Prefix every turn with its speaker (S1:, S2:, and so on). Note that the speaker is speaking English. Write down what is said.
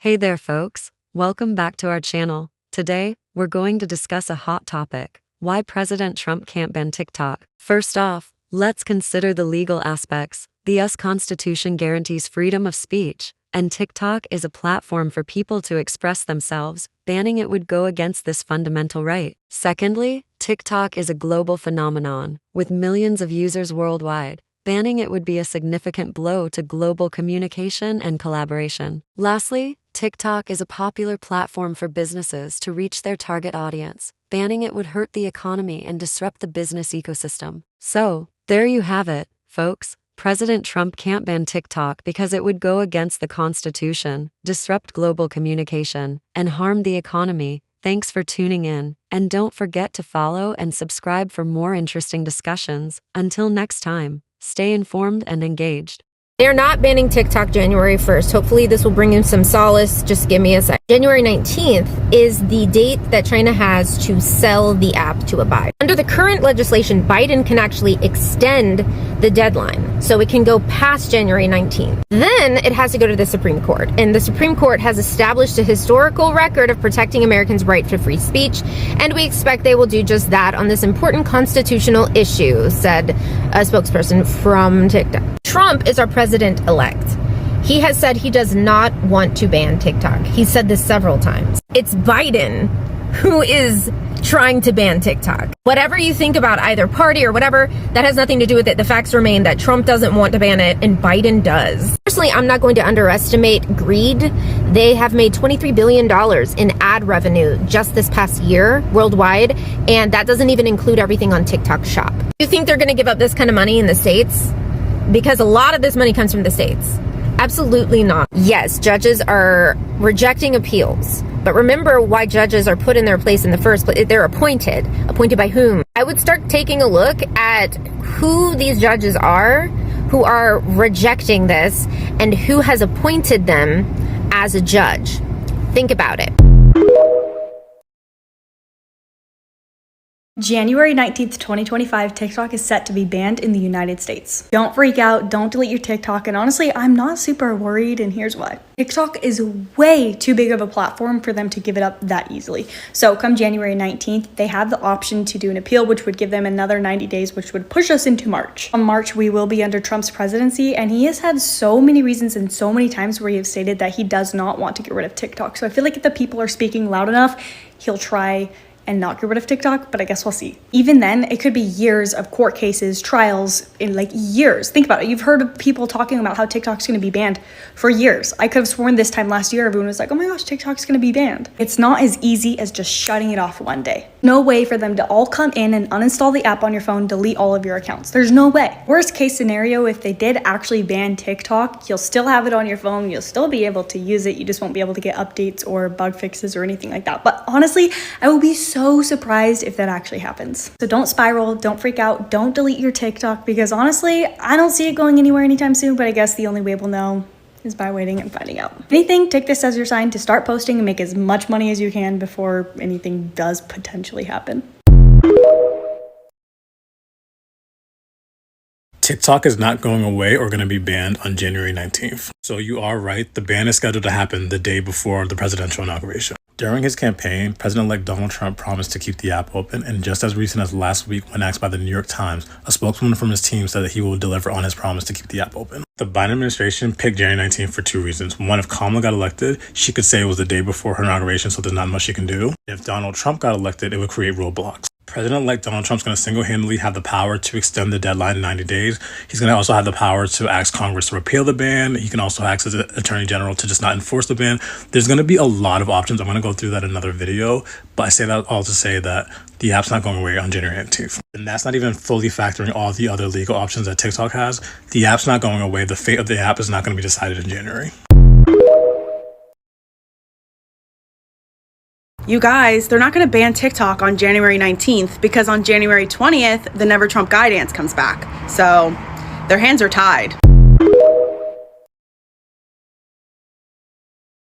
S1: Hey there, folks. Welcome back to our channel. Today, we're going to discuss a hot topic: why President Trump can't ban TikTok. First off, let's consider the legal aspects. The US Constitution guarantees freedom of speech, and TikTok is a platform for people to express themselves. Banning it would go against this fundamental right. Secondly, TikTok is a global phenomenon, with millions of users worldwide. Banning it would be a significant blow to global communication and collaboration. Lastly, TikTok is a popular platform for businesses to reach their target audience. Banning it would hurt the economy and disrupt the business ecosystem. So, there you have it, folks. President Trump can't ban TikTok because it would go against the Constitution, disrupt global communication, and harm the economy. Thanks for tuning in, and don't forget to follow and subscribe for more interesting discussions. Until next time, stay informed and engaged.
S2: They're not banning TikTok January 1st. Hopefully this will bring him some solace. Just give me a sec. January 19th is the date that China has to sell the app to Abide. Under the current legislation, Biden can actually extend the deadline, so it can go past January 19th. Then it has to go to the Supreme Court, and the Supreme Court has established a historical record of protecting Americans' right to free speech, and we expect they will do just that on this important constitutional issue, said a spokesperson from TikTok. Trump is our president-elect. He has said he does not want to ban TikTok. He said this several times. It's Biden who is trying to ban TikTok. Whatever you think about either party or whatever, that has nothing to do with it. The facts remain that Trump doesn't want to ban it and Biden does. Personally, I'm not going to underestimate greed. They have made $23 billion in ad revenue just this past year worldwide, and that doesn't even include everything on TikTok Shop. You think they're going to give up this kind of money in the States? Because a lot of this money comes from the States. Absolutely not. Yes, judges are rejecting appeals. But remember why judges are put in their place in the first place. They're appointed. Appointed by whom? I would start taking a look at who these judges are who are rejecting this and who has appointed them as a judge. Think about it.
S3: January 19th, 2025, TikTok is set to be banned in the United States. Don't freak out, don't delete your TikTok, and honestly, I'm not super worried, and here's why. TikTok is way too big of a platform for them to give it up that easily. So come January 19th, they have the option to do an appeal, which would give them another 90 days, which would push us into March. On March, we will be under Trump's presidency, and he has had so many reasons and so many times where he has stated that he does not want to get rid of TikTok. So I feel like if the people are speaking loud enough, he'll try and not get rid of TikTok, but I guess we'll see. Even then, it could be years of court cases, trials, in like years. Think about it. You've heard of people talking about how TikTok's gonna be banned for years. I could have sworn this time last year, everyone was like, oh my gosh, TikTok's gonna be banned. It's not as easy as just shutting it off one day. No way for them to all come in and uninstall the app on your phone, delete all of your accounts. There's no way. Worst case scenario, if they did actually ban TikTok, you'll still have it on your phone, you'll still be able to use it, you just won't be able to get updates or bug fixes or anything like that. But honestly, I will be so surprised if that actually happens. So don't spiral, don't freak out, don't delete your TikTok, because honestly, I don't see it going anywhere anytime soon, but I guess the only way we'll know is by waiting and finding out. If anything, take this as your sign to start posting and make as much money as you can before anything does potentially happen.
S4: TikTok is not going away or going to be banned on January 19th. So you are right, the ban is scheduled to happen the day before the presidential inauguration. During his campaign, President-elect Donald Trump promised to keep the app open, and just as recent as last week when asked by the New York Times, a spokeswoman from his team said that he will deliver on his promise to keep the app open. The Biden administration picked January 19th for two reasons. One, if Kamala got elected, she could say it was the day before her inauguration, so there's not much she can do. If Donald Trump got elected, it would create roadblocks. President-elect Donald Trump's going to single-handedly have the power to extend the deadline 90 days. He's going to also have the power to ask Congress to repeal the ban. He can also ask the Attorney General to just not enforce the ban. There's going to be a lot of options. I'm going to go through that in another video, but I say that all to say that the app's not going away on January 18th. And that's not even fully factoring all the other legal options that TikTok has. The app's not going away. The fate of the app is not going to be decided in January.
S5: You guys, they're not going to ban TikTok on January 19th because on January 20th, the Never Trump guidance comes back. So their hands are tied.